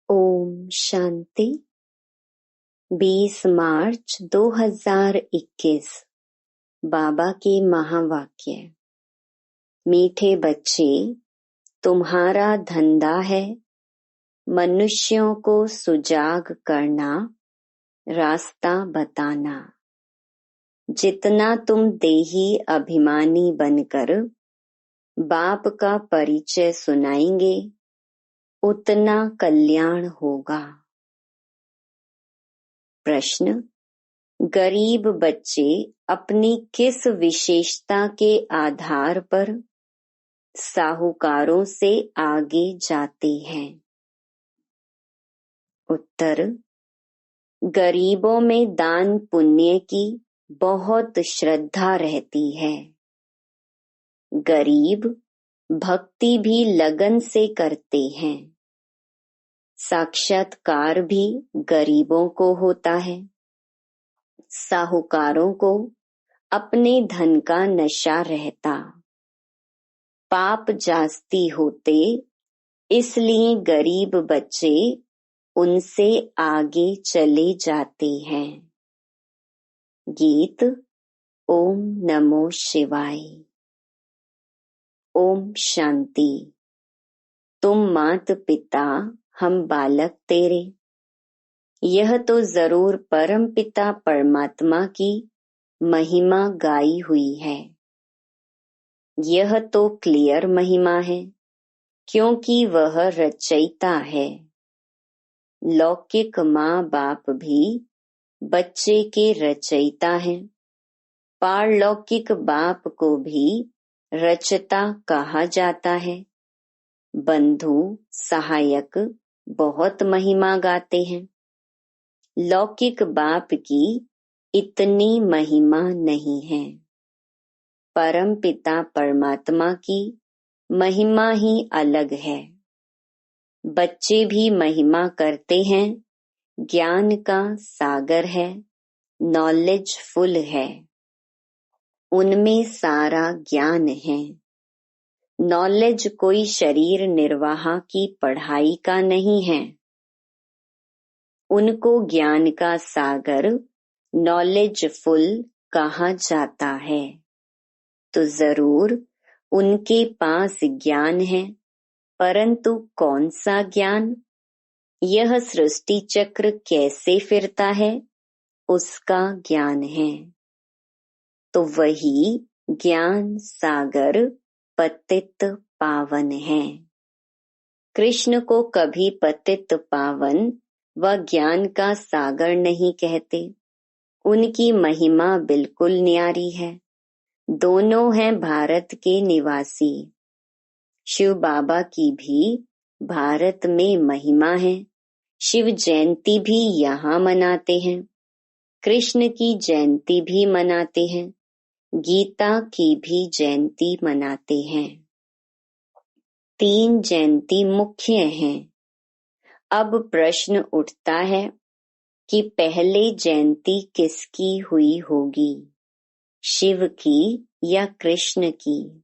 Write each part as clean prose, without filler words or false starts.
ओम शांति। 20 मार्च 2021 बाबा के महावाक्य। मीठे बच्चे, तुम्हारा धंधा है मनुष्यों को सुजाग करना, रास्ता बताना। जितना तुम देही अभिमानी बनकर बाप का परिचय सुनाएंगे, उतना कल्याण होगा। प्रश्न: गरीब बच्चे अपनी किस विशेषता के आधार पर साहूकारों से आगे जाते हैं? उत्तर: गरीबों में दान पुण्य की बहुत श्रद्धा रहती है। गरीब भक्ति भी लगन से करते हैं। साक्षात्कार भी गरीबों को होता है। साहूकारों को अपने धन का नशा रहता। पाप जास्ती होते, इसलिए गरीब बच्चे उनसे आगे चले जाते हैं। गीत। ओम नमो शिवाय। ओम शांति। तुम मात पिता, हम बालक तेरे। यह तो जरूर परम पिता परमात्मा की महिमा गाई हुई है। यह तो क्लियर महिमा है, क्योंकि वह रचयिता है। लौकिक माँ बाप भी बच्चे के रचयिता हैं। पारलौकिक बाप को भी रचता कहा जाता है। बंधु सहायक बहुत महिमा गाते हैं। लौकिक बाप की इतनी महिमा नहीं है। परम पिता परमात्मा की महिमा ही अलग है। बच्चे भी महिमा करते हैं। ज्ञान का सागर है, नॉलेज फुल है। उनमें सारा ज्ञान है। नॉलेज कोई शरीर निर्वाह की पढ़ाई का नहीं है। उनको ज्ञान का सागर, नॉलेज फुल कहा जाता है। तो जरूर उनके पास ज्ञान है, परंतु कौन सा ज्ञान? यह सृष्टि चक्र कैसे फिरता है, उसका ज्ञान है। तो वही ज्ञान सागर पतित पावन है। कृष्ण को कभी पतित पावन व ज्ञान का सागर नहीं कहते। उनकी महिमा बिल्कुल न्यारी है। दोनों हैं भारत के निवासी। शिव बाबा की भी भारत में महिमा है। शिव जयंती भी यहाँ मनाते हैं। कृष्ण की जयंती भी मनाते हैं। गीता की भी जयंती मनाते हैं। 3 जयंती मुख्य हैं। अब प्रश्न उठता है कि पहले जयंती किसकी हुई होगी, शिव की या कृष्ण की?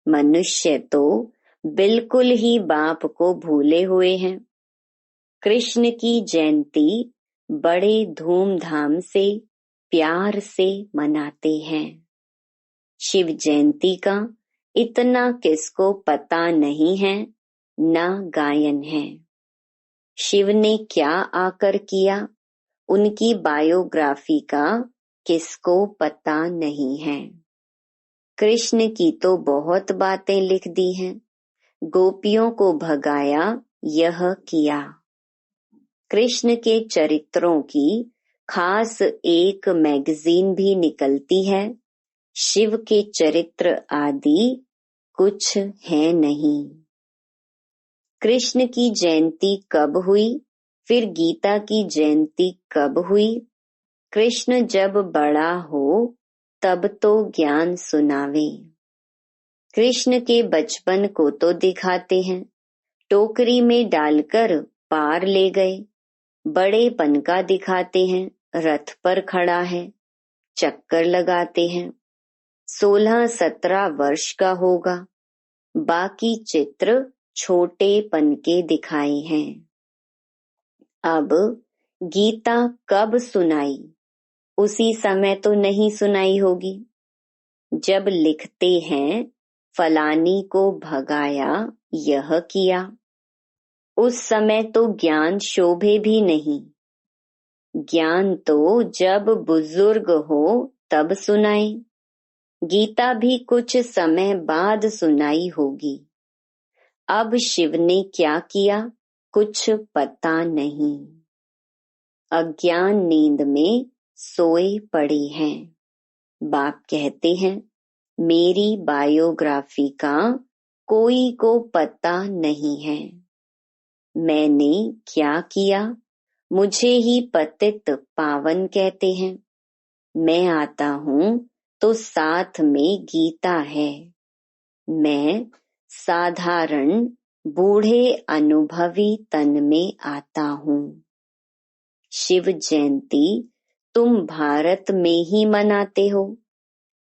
मनुष्य तो बिल्कुल ही बाप को भूले हुए हैं। कृष्ण की जयंती बड़े धूमधाम से प्यार से मनाते हैं। शिव जयंती का इतना किसको पता नहीं है, ना गायन है। शिव ने क्या आकर किया, उनकी बायोग्राफी का किसको पता नहीं है। कृष्ण की तो बहुत बातें लिख दी हैं। गोपियों को भगाया, यह किया। कृष्ण के चरित्रों की खास एक मैगजीन भी निकलती है। शिव के चरित्र आदि कुछ है नहीं। कृष्ण की जयंती कब हुई, फिर गीता की जयंती कब हुई? कृष्ण जब बड़ा हो तब तो ज्ञान सुनावे। कृष्ण के बचपन को तो दिखाते हैं। टोकरी में डालकर पार ले गए। बड़ेपन का दिखाते हैं। रथ पर खड़ा है, चक्कर लगाते हैं। 16-17 वर्ष का होगा। बाकी चित्र छोटेपन के दिखाए हैं। अब गीता कब सुनाई? उसी समय तो नहीं सुनाई होगी। जब लिखते हैं फलानी को भगाया, यह किया, उस समय तो ज्ञान शोभे भी नहीं। ज्ञान तो जब बुजुर्ग हो तब सुनाए। गीता भी कुछ समय बाद सुनाई होगी। अब शिव ने क्या किया, कुछ पता नहीं। अज्ञान नींद में सोए पड़े हैं। बाप कहते हैं, मेरी बायोग्राफी का कोई को पता नहीं है। मैंने क्या किया, मुझे ही पतित पावन कहते हैं। मैं आता हूँ तो साथ में गीता है। मैं साधारण बूढ़े अनुभवी तन में आता हूँ। शिव जयंती तुम भारत में ही मनाते हो।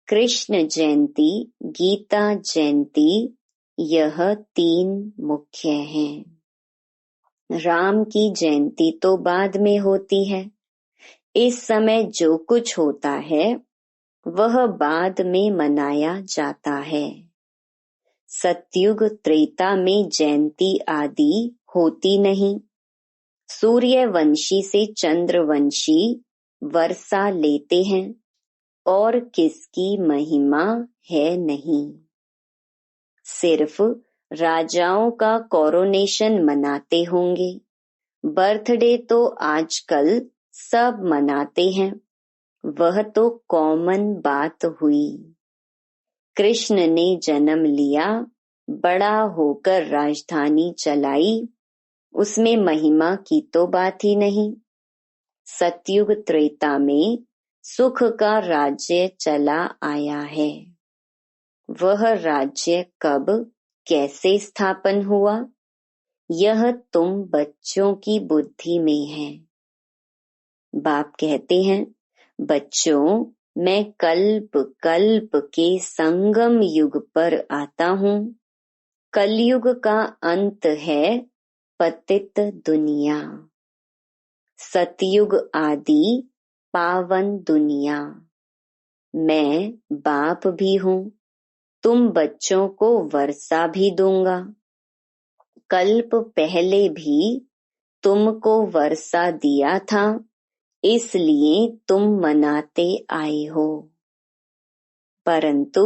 कृष्ण जयंती, गीता जयंती, यह 3 मुख्य हैं। राम की जयंती तो बाद में होती है। इस समय जो कुछ होता है वह बाद में मनाया जाता है। सतयुग त्रेता में जयंती आदि होती नहीं। सूर्यवंशी से चंद्रवंशी वर्षा लेते हैं और किसकी महिमा है नहीं। सिर्फ राजाओं का कोरोनेशन मनाते होंगे। बर्थडे तो आजकल सब मनाते हैं, वह तो कॉमन बात हुई। कृष्ण ने जन्म लिया, बड़ा होकर राजधानी चलाई, उसमें महिमा की तो बात ही नहीं। सतयुग त्रेता में सुख का राज्य चला आया है। वह राज्य कब कैसे स्थापन हुआ, यह तुम बच्चों की बुद्धि में है। बाप कहते हैं, बच्चों, मैं कल्प कल्प के संगम युग पर आता हूँ। कलयुग का अंत है पतित दुनिया। सतयुग आदि पावन दुनिया। मैं बाप भी हूँ, तुम बच्चों को वर्षा भी दूंगा। कल्प पहले भी तुमको वर्षा दिया था, इसलिए तुम मनाते आए हो। परंतु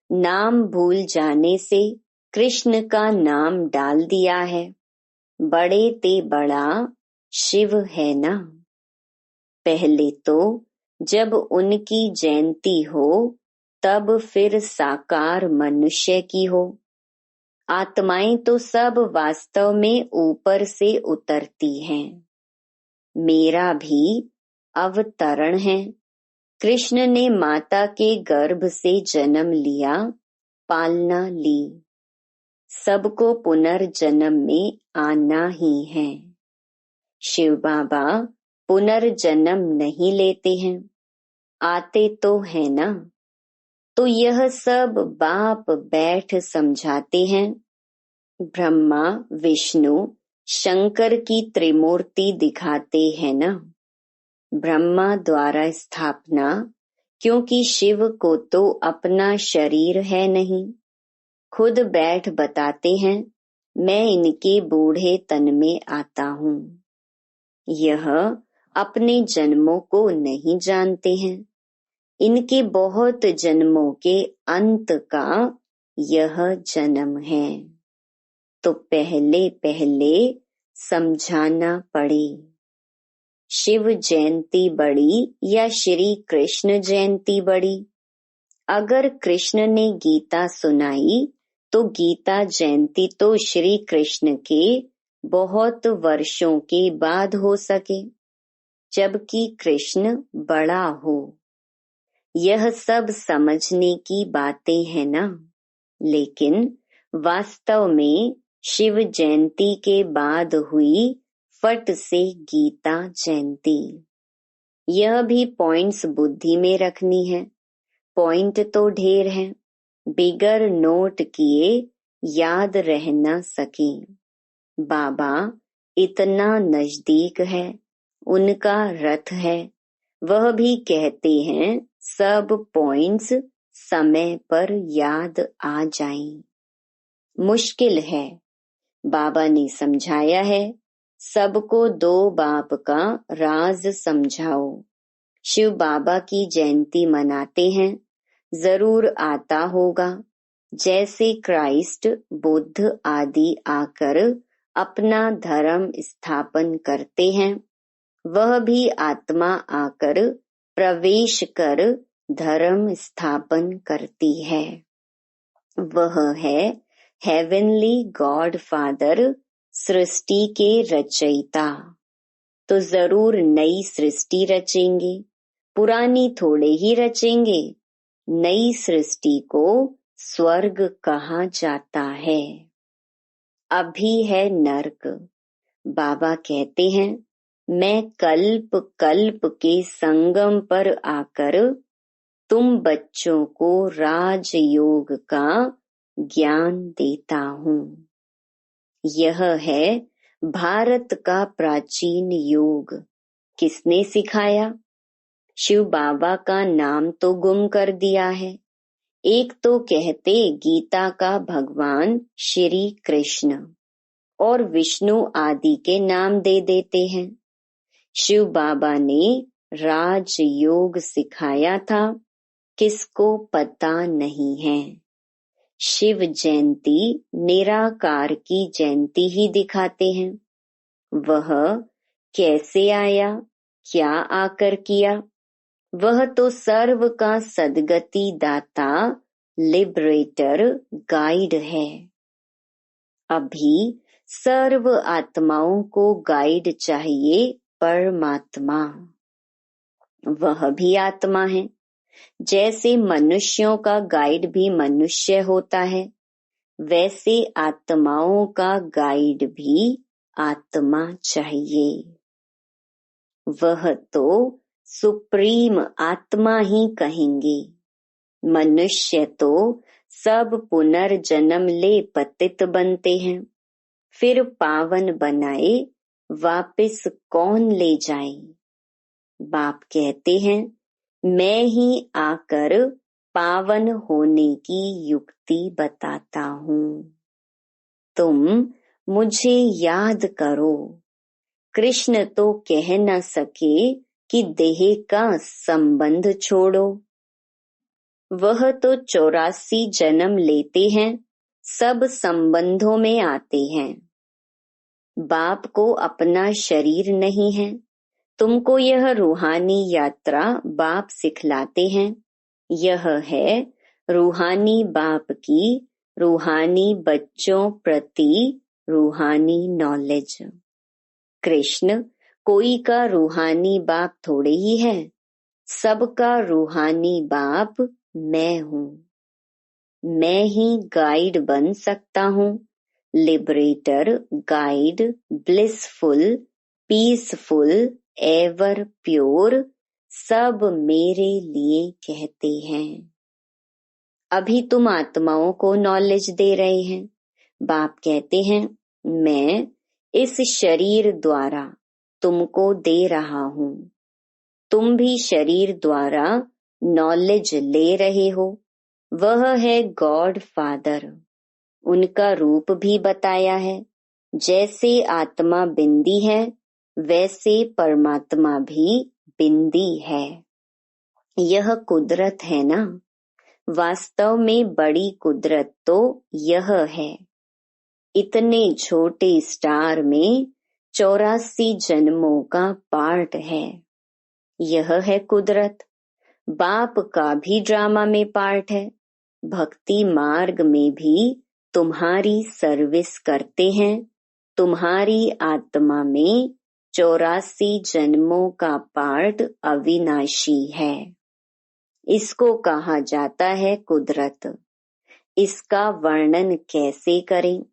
नाम भूल जाने से कृष्ण का नाम डाल दिया है। बड़े ते बड़ा शिव है ना। पहले तो जब उनकी जयंती हो तब फिर साकार मनुष्य की हो। आत्माएं तो सब वास्तव में ऊपर से उतरती हैं। मेरा भी अवतरण है। कृष्ण ने माता के गर्भ से जन्म लिया, पालना ली। सबको पुनर्जन्म में आना ही है। शिव बाबा पुनर्जन्म नहीं लेते हैं, आते तो है ना। तो यह सब बाप बैठ समझाते हैं। ब्रह्मा विष्णु शंकर की त्रिमूर्ति दिखाते हैं ना। ब्रह्मा द्वारा स्थापना, क्योंकि शिव को तो अपना शरीर है नहीं। खुद बैठ बताते हैं, मैं इनके बूढ़े तन में आता हूँ। यह अपने जन्मों को नहीं जानते हैं। इनके बहुत जन्मों के अंत का यह जन्म है। तो पहले पहले समझाना पड़े। शिव जयंती बड़ी या श्री कृष्ण जयंती बड़ी? अगर कृष्ण ने गीता सुनाई तो गीता जयंती तो श्री कृष्ण के बहुत वर्षों के बाद हो सके, जबकि कृष्ण बड़ा हो। यह सब समझने की बातें हैं ना। लेकिन वास्तव में शिव जयंती के बाद हुई फट से गीता जयंती। यह भी पॉइंट्स बुद्धि में रखनी है। पॉइंट तो ढेर हैं, बिगर नोट किए याद रह न सके। बाबा इतना नजदीक है, उनका रथ है। वह भी कहते हैं सब पॉइंट्स समय पर याद आ जाएं। मुश्किल है, बाबा ने समझाया है। सबको दो बाप का राज समझाओ। शिव बाबा की जयंती मनाते हैं, जरूर आता होगा। जैसे क्राइस्ट, बुद्ध आदि आकर अपना धर्म स्थापन करते हैं, वह भी आत्मा आकर प्रवेश कर धर्म स्थापन करती है। वह है हेवनली गॉड फादर, सृष्टि के रचयिता। तो जरूर नई सृष्टि रचेंगे, पुरानी थोड़े ही रचेंगे। नई सृष्टि को स्वर्ग कहा जाता है। अभी है नरक। बाबा कहते हैं मैं कल्प कल्प के संगम पर आकर तुम बच्चों को राजयोग का ज्ञान देता हूँ। यह है भारत का प्राचीन योग। किसने सिखाया? शिव बाबा का नाम तो गुम कर दिया है। एक तो कहते गीता का भगवान श्री कृष्ण और विष्णु आदि के नाम दे देते हैं। शिव बाबा ने राजयोग सिखाया था, किसको पता नहीं है। शिव जयंती निराकार की जयंती ही दिखाते हैं। वह कैसे आया, क्या आकर किया? वह तो सर्व का सद्गति दाता, लिबरेटर, गाइड है। अभी सर्व आत्माओं को गाइड चाहिए, परमात्मा। वह भी आत्मा है। जैसे मनुष्यों का गाइड भी मनुष्य होता है, वैसे आत्माओं का गाइड भी आत्मा चाहिए। वह तो सुप्रीम आत्मा ही कहेंगे। मनुष्य तो सब पुनर्जन्म ले पतित बनते हैं, फिर पावन बनाए वापस कौन ले जाए? बाप कहते हैं मैं ही आकर पावन होने की युक्ति बताता हूँ। तुम मुझे याद करो। कृष्ण तो कह न सके कि देह का संबंध छोड़ो। वह तो 84 जन्म लेते हैं, सब संबंधों में आते हैं। बाप को अपना शरीर नहीं है। तुमको यह रूहानी यात्रा बाप सिखलाते हैं। यह है रूहानी बाप की रूहानी बच्चों प्रति रूहानी नॉलेज। कृष्ण कोई का रूहानी बाप थोड़े ही है, सबका रूहानी बाप मैं हूँ। मैं ही गाइड बन सकता हूँ, liberator, guide, blissful, peaceful, ever pure, सब मेरे लिए कहते हैं। अभी तुम आत्माओं को नॉलेज दे रहे हैं। बाप कहते हैं मैं इस शरीर द्वारा तुमको दे रहा हूँ। तुम भी शरीर द्वारा नॉलेज ले रहे हो। वह है गॉड फादर। उनका रूप भी बताया है। जैसे आत्मा बिंदी है, वैसे परमात्मा भी बिंदी है। यह कुदरत है ना। वास्तव में बड़ी कुदरत तो यह है। इतने छोटे स्टार में 84 जन्मों का पार्ट है। यह है कुदरत। बाप का भी ड्रामा में पार्ट है। भक्ति मार्ग में भी तुम्हारी सर्विस करते हैं। तुम्हारी आत्मा में 84 जन्मों का पार्ट अविनाशी है। इसको कहा जाता है कुदरत। इसका वर्णन कैसे करें?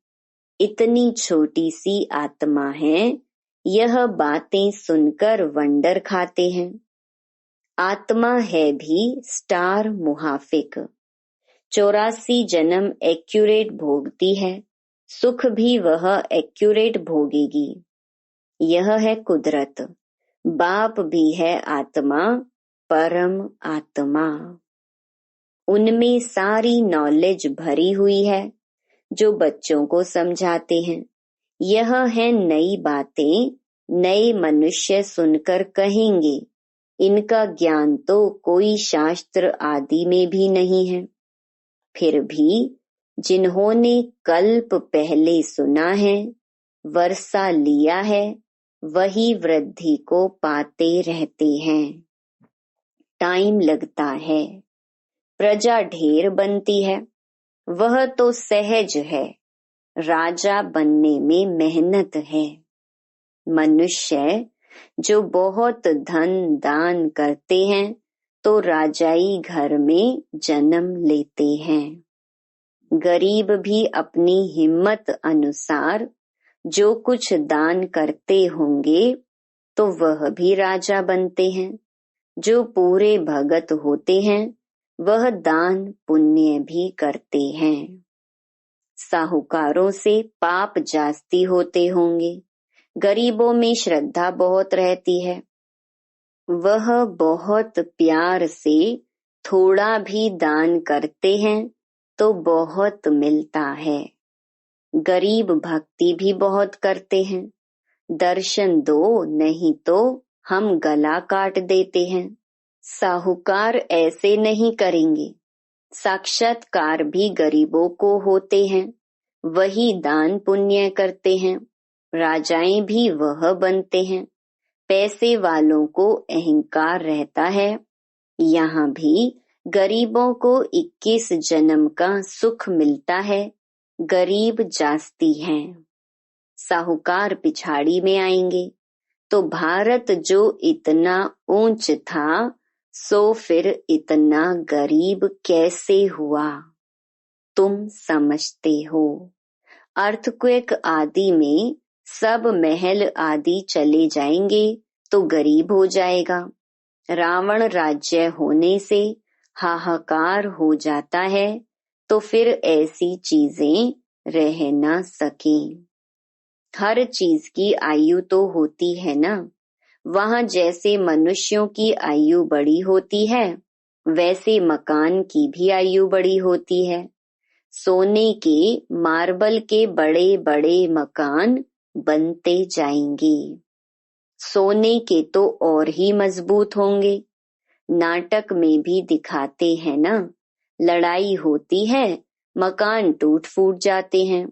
इतनी छोटी सी आत्मा है, यह बातें सुनकर वंडर खाते हैं। आत्मा है भी स्टार मुहाफिक। 84 जन्म एक्यूरेट भोगती है। सुख भी वह एक्यूरेट भोगेगी। यह है कुदरत। बाप भी है आत्मा, परम आत्मा। उनमें सारी नॉलेज भरी हुई है जो बच्चों को समझाते हैं। यह है नई बातें, नए मनुष्य सुनकर कहेंगे इनका ज्ञान तो कोई शास्त्र आदि में भी नहीं है। फिर भी जिन्होंने कल्प पहले सुना है, वर्षा लिया है, वही वृद्धि को पाते रहते हैं। टाइम लगता है, प्रजा ढेर बनती है, वह तो सहज है। राजा बनने में मेहनत है। मनुष्य जो बहुत धन दान करते हैं तो राजाई घर में जन्म लेते हैं। गरीब भी अपनी हिम्मत अनुसार जो कुछ दान करते होंगे तो वह भी राजा बनते हैं। जो पूरे भगत होते हैं वह दान पुण्य भी करते हैं। साहूकारों से पाप जास्ती होते होंगे, गरीबों में श्रद्धा बहुत रहती है। वह बहुत प्यार से थोड़ा भी दान करते हैं तो बहुत मिलता है। गरीब भक्ति भी बहुत करते हैं। दर्शन दो नहीं तो हम गला काट देते हैं। साहूकार ऐसे नहीं करेंगे। साक्षात्कार भी गरीबों को होते हैं, वही दान पुण्य करते हैं। राजाएं भी वह बनते हैं। पैसे वालों को अहंकार रहता है। यहाँ भी गरीबों को 21 जन्म का सुख मिलता है। गरीब जास्ती हैं। साहूकार पिछाड़ी में आएंगे तो भारत जो इतना ऊंच था सो फिर इतना गरीब कैसे हुआ, तुम समझते हो। अर्थक्वेक आदि में सब महल आदि चले जाएंगे तो गरीब हो जाएगा। रावण राज्य होने से हाहाकार हो जाता है तो फिर ऐसी चीजें रह न सकें। हर चीज की आयु तो होती है ना। वहां जैसे मनुष्यों की आयु बड़ी होती है वैसे मकान की भी आयु बड़ी होती है। सोने के मार्बल के बड़े बड़े मकान बनते जाएंगे। सोने के तो और ही मजबूत होंगे। नाटक में भी दिखाते हैं ना, लड़ाई होती है, मकान टूट फूट जाते हैं,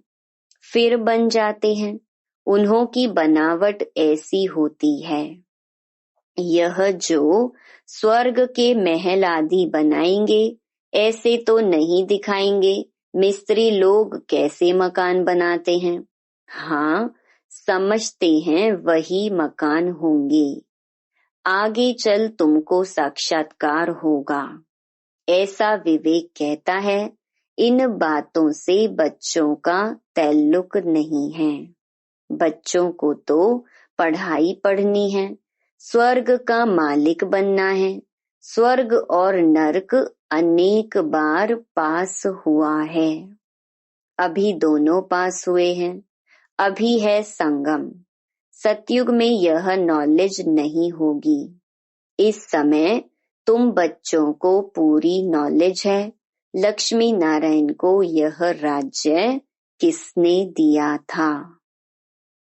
फिर बन जाते हैं। उन्हों की बनावट ऐसी होती है। यह जो स्वर्ग के महल आदि बनाएंगे ऐसे तो नहीं दिखाएंगे मिस्त्री लोग कैसे मकान बनाते हैं। हाँ, समझते हैं वही मकान होंगे। आगे चल तुमको साक्षात्कार होगा, ऐसा विवेक कहता है। इन बातों से बच्चों का ताल्लुक नहीं है। बच्चों को तो पढ़ाई पढ़नी है, स्वर्ग का मालिक बनना है। स्वर्ग और नरक अनेक बार पास हुआ है, अभी दोनों पास हुए हैं। अभी है संगम। सतयुग में यह नॉलेज नहीं होगी। इस समय तुम बच्चों को पूरी नॉलेज है। लक्ष्मी नारायण को यह राज्य किसने दिया था?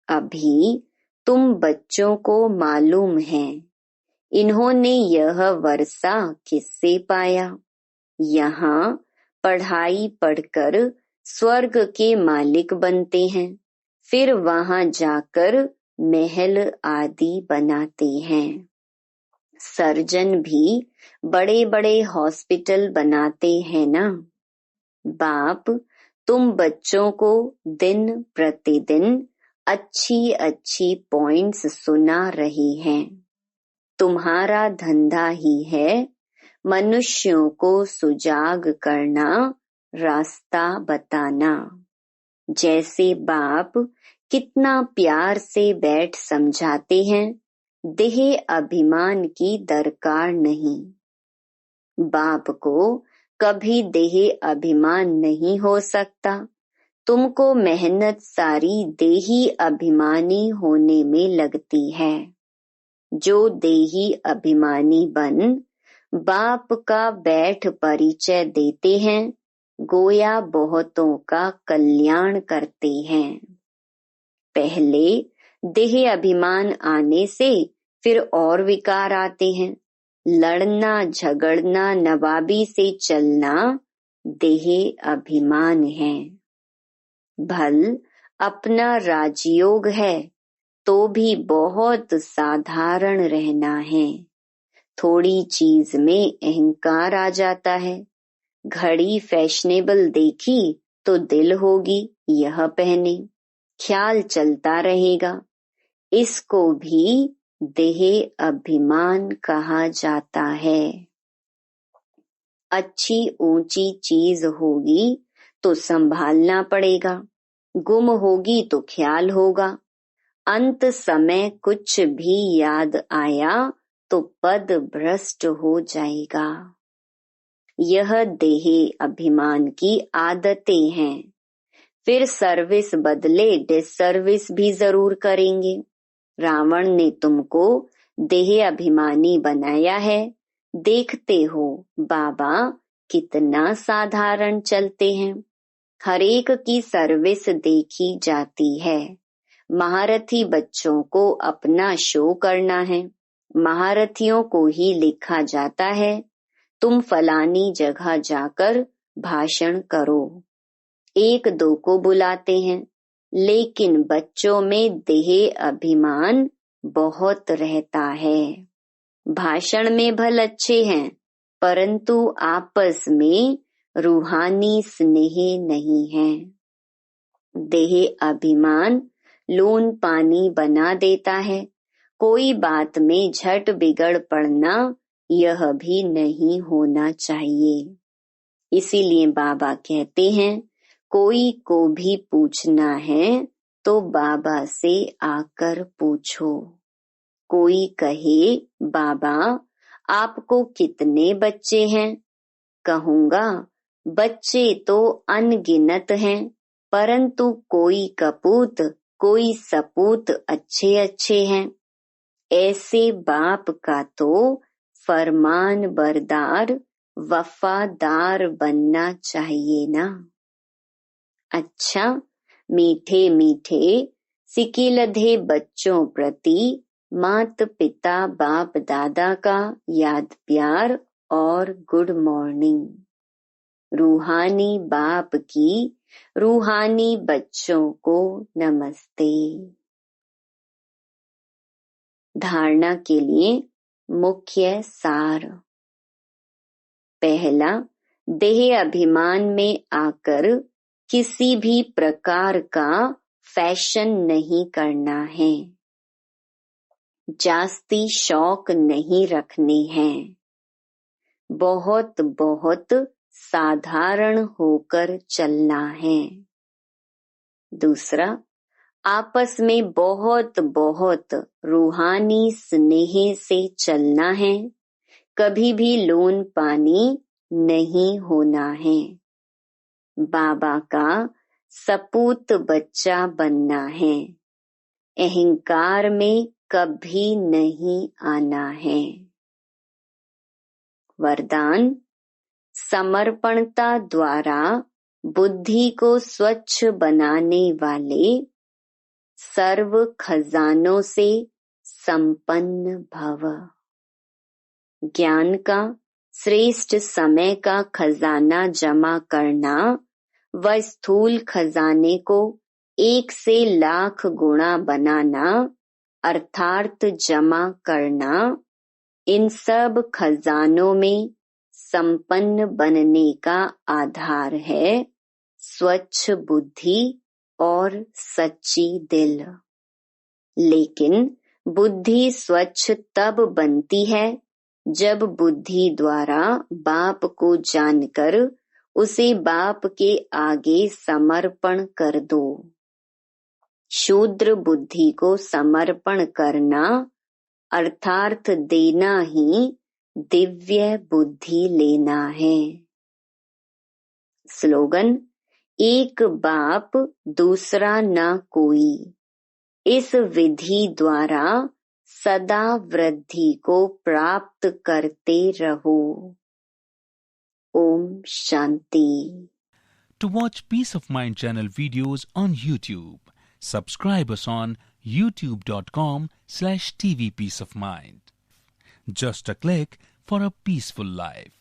अभी तुम बच्चों को मालूम है। इन्होंने यह वर्षा किससे पाया? यहाँ पढ़ाई पढ़कर स्वर्ग के मालिक बनते हैं, फिर वहां जाकर महल आदि बनाते हैं। सर्जन भी बड़े बड़े हॉस्पिटल बनाते हैं ना। बाप तुम बच्चों को दिन प्रतिदिन अच्छी अच्छी पॉइंट्स सुना रही हैं। तुम्हारा धंधा ही है मनुष्यों को सुजाग करना, रास्ता बताना। जैसे बाप कितना प्यार से बैठ समझाते हैं, देह अभिमान की दरकार नहीं। बाप को कभी देह अभिमान नहीं हो सकता तुमको मेहनत सारी देही अभिमानी होने में लगती है। जो देही अभिमानी बन बाप का बैठ परिचय देते हैं, गोया बहुतों का कल्याण करते हैं। पहले देह अभिमान आने से फिर और विकार आते हैं। लड़ना झगड़ना नवाबी से चलना देह अभिमान है। भल अपना राजयोग है तो भी बहुत साधारण रहना है। थोड़ी चीज में अहंकार आ जाता है। घड़ी फैशनेबल देखी तो दिल होगी यह पहने, ख्याल चलता रहेगा। इसको भी देह अभिमान कहा जाता है। अच्छी ऊंची चीज होगी तो संभालना पड़ेगा, गुम होगी तो ख्याल होगा। अंत समय कुछ भी याद आया तो पद भ्रष्ट हो जाएगा। यह देह अभिमान की आदतें हैं। फिर सर्विस बदले डिसर्विस भी जरूर करेंगे। रावण ने तुमको देह अभिमानी बनाया है। देखते हो बाबा कितना साधारण चलते हैं। हरेक की सर्विस देखी जाती है। महारथी बच्चों को अपना शो करना है। महारथियों को ही लिखा जाता है, तुम फलानी जगह जाकर भाषण करो। एक दो को बुलाते हैं, लेकिन बच्चों में देह अभिमान बहुत रहता है। भाषण में भल अच्छे हैं, परंतु आपस में रूहानी स्नेह नहीं है। देह अभिमान लून पानी बना देता है। कोई बात में झट बिगड़ पड़ना यह भी नहीं होना चाहिए। इसीलिए बाबा कहते हैं, कोई को भी पूछना है तो बाबा से आकर पूछो। कोई कहे, बाबा आपको कितने बच्चे हैं? कहूँगा, बच्चे तो अनगिनत हैं, परंतु कोई कपूत कोई सपूत अच्छे अच्छे हैं। ऐसे बाप का तो फरमान बरदार वफादार बनना चाहिए ना। अच्छा, मीठे मीठे सिकिलधे बच्चों प्रति मात पिता बाप दादा का याद प्यार और गुड मॉर्निंग। रूहानी बाप की रूहानी बच्चों को नमस्ते। धारणा के लिए मुख्य सार। पहला, देह अभिमान में आकर किसी भी प्रकार का फैशन नहीं करना है। जास्ती शौक नहीं रखने हैं। बहुत बहुत साधारण होकर चलना है। दूसरा, आपस में बहुत बहुत रूहानी स्नेह से चलना है। कभी भी लोन पानी नहीं होना है। बाबा का सपूत बच्चा बनना है। अहंकार में कभी नहीं आना है। वरदान, समर्पणता द्वारा बुद्धि को स्वच्छ बनाने वाले सर्व खजानों से संपन्न भव। ज्ञान का श्रेष्ठ समय का खजाना जमा करना व स्थूल खजाने को 1 से लाख गुणा बनाना अर्थात जमा करना, इन सब खजानों में संपन्न बनने का आधार है स्वच्छ बुद्धि और सच्ची दिल। लेकिन बुद्धि स्वच्छ तब बनती है जब बुद्धि द्वारा बाप को जानकर उसे बाप के आगे समर्पण कर दो। शूद्र बुद्धि को समर्पण करना अर्थात देना ही दिव्य बुद्धि लेना है। स्लोगन, एक बाप दूसरा न कोई, इस विधि द्वारा सदा वृद्धि को प्राप्त करते रहो। Om Shanti. To watch Peace of Mind channel videos on YouTube, subscribe us on youtube.com/tvpeaceofmind. Just a click for a peaceful life.